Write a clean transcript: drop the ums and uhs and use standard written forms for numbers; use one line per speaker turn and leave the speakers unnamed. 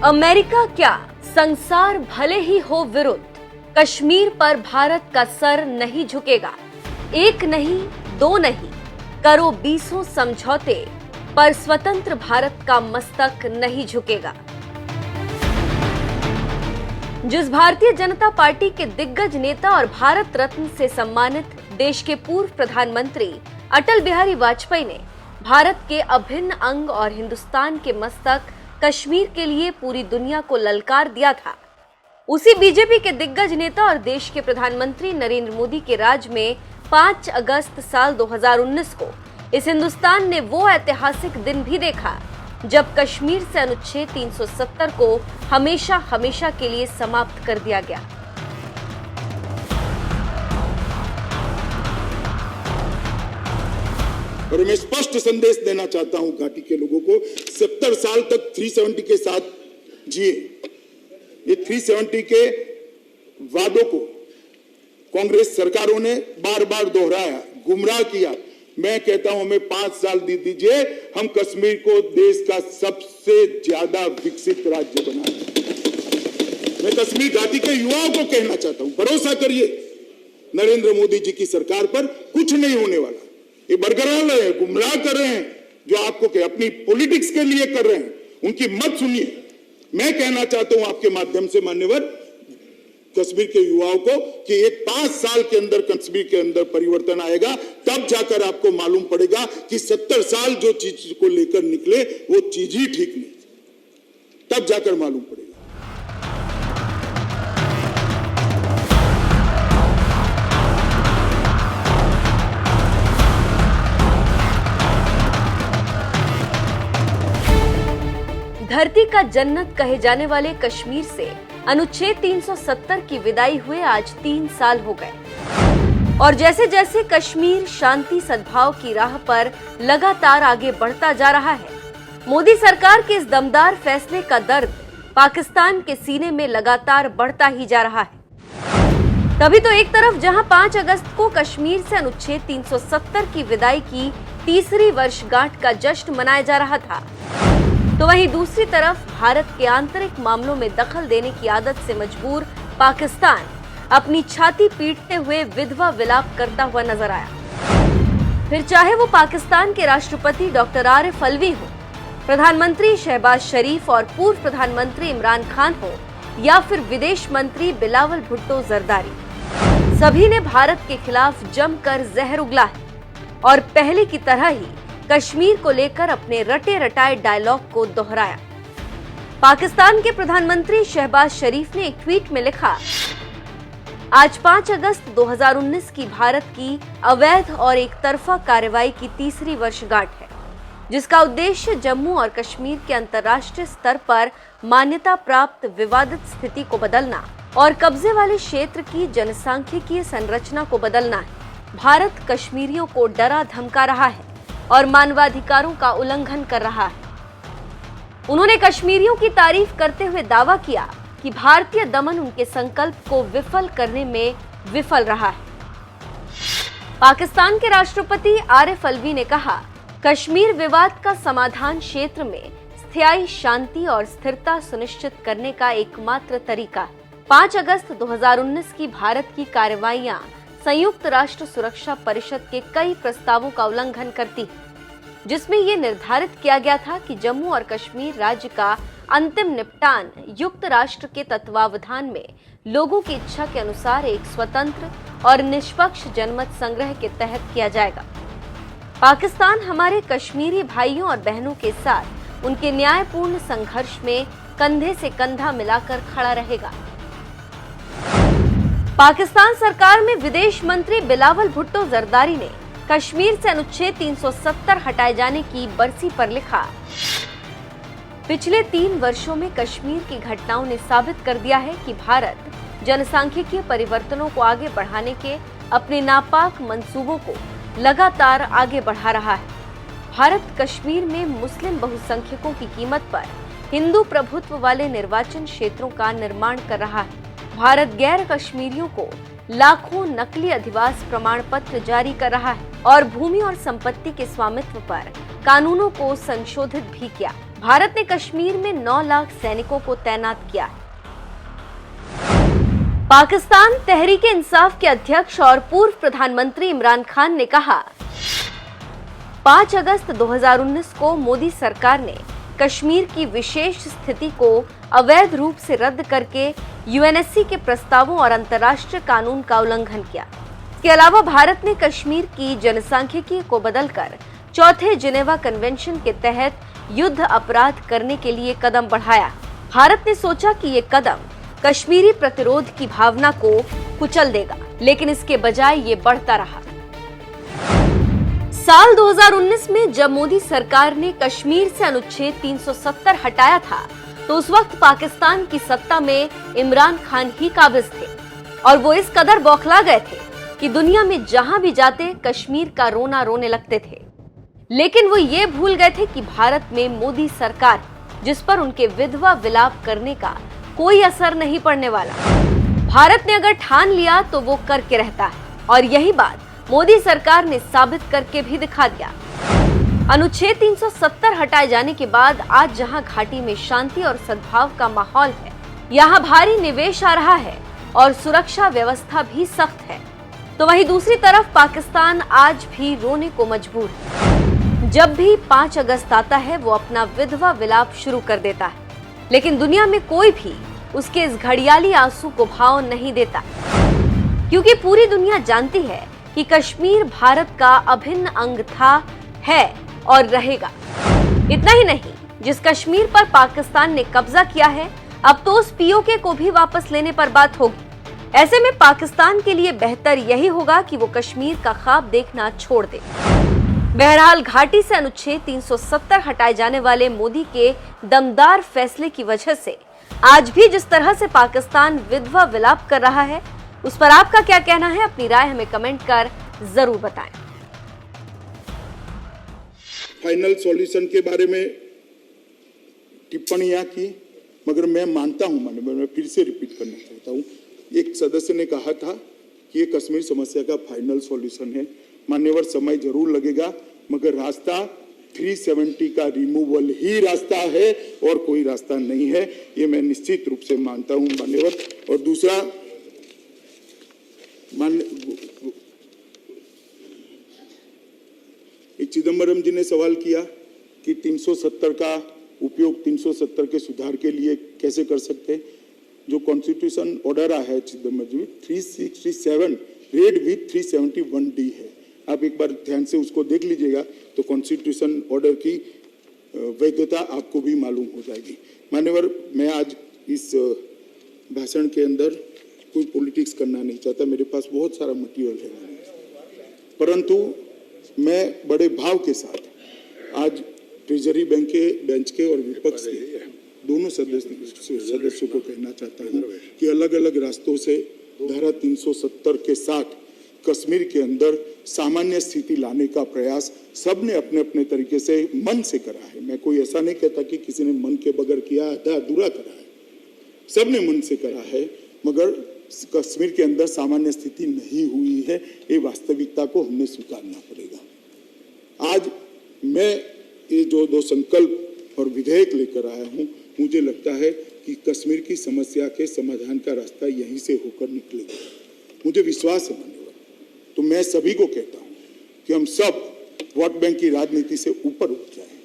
America क्या, संसार भले ही हो विरुद्ध, कश्मीर पर भारत का सर नहीं झुकेगा। एक नहीं, दो नहीं, करो 20 समझौते, पर स्वतंत्र भारत का मस्तक नहीं झुकेगा। जिस भारतीय जनता पार्टी के दिग्गज नेता और भारत रत्न से सम्मानित देश के पूर्व प्रधानमंत्री अटल बिहारी वाजपेयी ने भारत के अभिन्न अंग और हिंदुस्तान के मस्तक कश्मीर के लिए पूरी दुनिया को ललकार दिया था, उसी बीजेपी के दिग्गज नेता और देश के प्रधानमंत्री नरेंद्र मोदी के राज में 5 अगस्त साल 2019 को इस हिंदुस्तान ने वो ऐतिहासिक दिन भी देखा जब कश्मीर से अनुच्छेद 370 को हमेशा हमेशा के लिए समाप्त कर दिया गया।
और मैं स्पष्ट संदेश देना चाहता हूं घाटी के लोगों को, 70 साल तक 370 के साथ जिए। ये 370 के वादों को कांग्रेस सरकारों ने बार बार दोहराया, गुमराह किया। मैं कहता हूं हमें 5 साल दे दीजिए, हम कश्मीर को देश का सबसे ज्यादा विकसित राज्य बनाएंगे। मैं कश्मीर घाटी के युवाओं को कहना चाहता हूं, भरोसा करिए नरेंद्र मोदी जी की सरकार पर, कुछ नहीं होने वाला। ये बरकरार रहे हैं, गुमराह कर रहे हैं, जो आपको अपनी पॉलिटिक्स के लिए कर रहे हैं, उनकी मत सुनिए। मैं कहना चाहता हूं आपके माध्यम से मान्यवर कश्मीर के युवाओं को कि एक 5 साल के अंदर कश्मीर के अंदर परिवर्तन आएगा, तब जाकर आपको मालूम पड़ेगा कि 70 साल जो चीज को लेकर निकले वो चीज ही ठीक नहीं, तब जाकर मालूम पड़ेगा।
धरती का जन्नत कहे जाने वाले कश्मीर से अनुच्छेद 370 की विदाई हुए आज 3 साल हो गए और जैसे जैसे कश्मीर शांति सद्भाव की राह पर लगातार आगे बढ़ता जा रहा है, मोदी सरकार के इस दमदार फैसले का दर्द पाकिस्तान के सीने में लगातार बढ़ता ही जा रहा है। तभी तो एक तरफ जहां 5 अगस्त को कश्मीर से अनुच्छेद 370 की विदाई की तीसरी वर्षगांठ का जश्न मनाया जा रहा था, तो वहीं दूसरी तरफ भारत के आंतरिक मामलों में दखल देने की आदत से मजबूर पाकिस्तान अपनी छाती पीटते हुए विधवा विलाप करता हुआ नजर आया। फिर चाहे वो पाकिस्तान के राष्ट्रपति डॉक्टर आरिफ अलवी हो, प्रधानमंत्री शहबाज शरीफ और पूर्व प्रधानमंत्री इमरान खान हो, या फिर विदेश मंत्री बिलावल भुट्टो जरदारी, सभी ने भारत के खिलाफ जमकर जहर उगला है और पहले की तरह ही कश्मीर को लेकर अपने रटे रटाए डायलॉग को दोहराया। पाकिस्तान के प्रधानमंत्री शहबाज शरीफ ने एक ट्वीट में लिखा, आज 5 अगस्त 2019 की भारत की अवैध और एक तरफा कार्रवाई की तीसरी वर्षगांठ है, जिसका उद्देश्य जम्मू और कश्मीर के अंतर्राष्ट्रीय स्तर पर मान्यता प्राप्त विवादित स्थिति को बदलना और कब्जे वाले क्षेत्र की जनसांख्यिकीय संरचना को बदलना है। भारत कश्मीरियों को डरा धमका रहा है और मानवाधिकारों का उल्लंघन कर रहा है। उन्होंने कश्मीरियों की तारीफ करते हुए दावा किया कि भारतीय दमन उनके संकल्प को विफल करने में विफल रहा है। पाकिस्तान के राष्ट्रपति आरिफ अलवी ने कहा, कश्मीर विवाद का समाधान क्षेत्र में स्थायी शांति और स्थिरता सुनिश्चित करने का एकमात्र तरीका है। 5 अगस्त 2019 की भारत की कार्रवाइयां संयुक्त राष्ट्र सुरक्षा परिषद के कई प्रस्तावों का उल्लंघन करती है, जिसमें यह निर्धारित किया गया था कि जम्मू और कश्मीर राज्य का अंतिम निपटान युक्त राष्ट्र के तत्वावधान में लोगों की इच्छा के अनुसार एक स्वतंत्र और निष्पक्ष जनमत संग्रह के तहत किया जाएगा। पाकिस्तान हमारे कश्मीरी भाइयों और बहनों के साथ उनके न्यायपूर्ण संघर्ष में कंधे से कंधा मिलाकर खड़ा रहेगा। पाकिस्तान सरकार में विदेश मंत्री बिलावल भुट्टो जरदारी ने कश्मीर से अनुच्छेद 370 हटाए जाने की बरसी पर लिखा, पिछले 3 वर्षों में कश्मीर की घटनाओं ने साबित कर दिया है कि भारत जनसांख्यिकीय परिवर्तनों को आगे बढ़ाने के अपने नापाक मंसूबों को लगातार आगे बढ़ा रहा है। भारत कश्मीर में मुस्लिम बहुसंख्यकों की कीमत पर हिंदू प्रभुत्व वाले निर्वाचन क्षेत्रों का निर्माण कर रहा है। भारत गैर कश्मीरियों को लाखों नकली अधिवास प्रमाण पत्र जारी कर रहा है और भूमि और संपत्ति के स्वामित्व पर कानूनों को संशोधित भी किया। भारत ने कश्मीर में 9 लाख सैनिकों को तैनात किया है। पाकिस्तान तहरीक इंसाफ के अध्यक्ष और पूर्व प्रधानमंत्री इमरान खान ने कहा, 5 अगस्त 2019 को मोदी सरकार ने कश्मीर की विशेष स्थिति को अवैध रूप से रद्द करके यूएनएससी के प्रस्तावों और अंतर्राष्ट्रीय कानून का उल्लंघन किया। इसके अलावा भारत ने कश्मीर की जनसांख्यिकी को बदलकर चौथे जिनेवा कन्वेंशन के तहत युद्ध अपराध करने के लिए कदम बढ़ाया। भारत ने सोचा कि ये कदम कश्मीरी प्रतिरोध की भावना को कुचल देगा, लेकिन इसके बजाय ये बढ़ता रहा। साल 2019 में जब मोदी सरकार ने कश्मीर से अनुच्छेद 370 हटाया था, तो उस वक्त पाकिस्तान की सत्ता में इमरान खान ही काबिज थे और वो इस कदर बौखला गए थे कि दुनिया में जहां भी जाते कश्मीर का रोना रोने लगते थे। लेकिन वो ये भूल गए थे कि भारत में मोदी सरकार, जिस पर उनके विधवा विलाप करने का कोई असर नहीं पड़ने वाला। भारत ने अगर ठान लिया तो वो करके रहता है, और यही बात मोदी सरकार ने साबित करके भी दिखा दिया। अनुच्छेद 370 हटाए जाने के बाद आज जहां घाटी में शांति और सद्भाव का माहौल है, यहां भारी निवेश आ रहा है और सुरक्षा व्यवस्था भी सख्त है, तो वहीं दूसरी तरफ पाकिस्तान आज भी रोने को मजबूर है। जब भी 5 अगस्त आता है वो अपना विधवा विलाप शुरू कर देता है, लेकिन दुनिया में कोई भी उसके इस घड़ियाली आंसू को भाव नहीं देता, क्योंकि पूरी दुनिया जानती है कि कश्मीर भारत का अभिन्न अंग था, है और रहेगा। इतना ही नहीं, जिस कश्मीर पर पाकिस्तान ने कब्जा किया है, अब तो उस पीओके को भी वापस लेने पर बात होगी। ऐसे में पाकिस्तान के लिए बेहतर यही होगा कि वो कश्मीर का ख्वाब देखना छोड़ दे। बहरहाल घाटी से अनुच्छेद 370 हटाए जाने वाले मोदी के दमदार फैसले की वजह से आज भी जिस तरह से पाकिस्तान विधवा विलाप कर रहा है, उस पर आपका क्या कहना है? अपनी राय हमें कमेंट कर जरूर बताएं।
फाइनल सॉल्यूशन के बारे में टिप्पणियां की, मगर मैं मानता हूं, मैं फिर से रिपीट करना चाहता हूं, एक सदस्य ने कहा था कि ये कश्मीर समस्या का फाइनल सॉल्यूशन है। मान्यवर, समय जरूर लगेगा, मगर रास्ता 370 का रिमूवल ही रास्ता है और कोई रास्ता नहीं है, ये मैं निश्चित रूप से मानता हूं मान्यवर। और दूसरा, चिदम्बरम जी ने सवाल किया कि 370 का उपयोग 370 के सुधार के लिए कैसे कर सकते हैं। जो कॉन्स्टिट्यूशन ऑर्डर आया है चिदम्बरम जी, 367 रेड विथ 371D है। आप एक बार ध्यान से उसको देख लीजिएगा तो कॉन्स्टिट्यूशन ऑर्डर की वैधता आपको भी मालूम हो जाएगी। मान्यवर, मैं आज इस भाषण के अंदर कोई पॉलिटिक्स करना नहीं चाहता, मेरे पास बहुत सारा मटेरियल है, परंतु मैं बड़े भाव के साथ आज ट्रेजरी बैंक के बेंच के और विपक्ष के दोनों सदस्यों को कहना चाहता हूं कि अलग अलग रास्तों से धारा 370 के साथ कश्मीर के अंदर सामान्य स्थिति लाने का प्रयास सबने अपने अपने तरीके से मन से करा है। मैं कोई ऐसा नहीं कहता कि किसी ने मन के बगैर किया, आधा अधूरा करा है, सबने मन से करा है, मगर कश्मीर के अंदर सामान्य स्थिति नहीं हुई है, ये वास्तविकता को हमने स्वीकारना पड़ेगा। आज मैं ये जो 2 संकल्प और विधेयक लेकर आया हूं, मुझे लगता है कि कश्मीर की समस्या के समाधान का रास्ता यहीं से होकर निकलेगा, मुझे विश्वास है मान्यवर। तो मैं सभी को कहता हूं कि हम सब वोट बैंक की राजनीति से ऊपर उठ जाएं,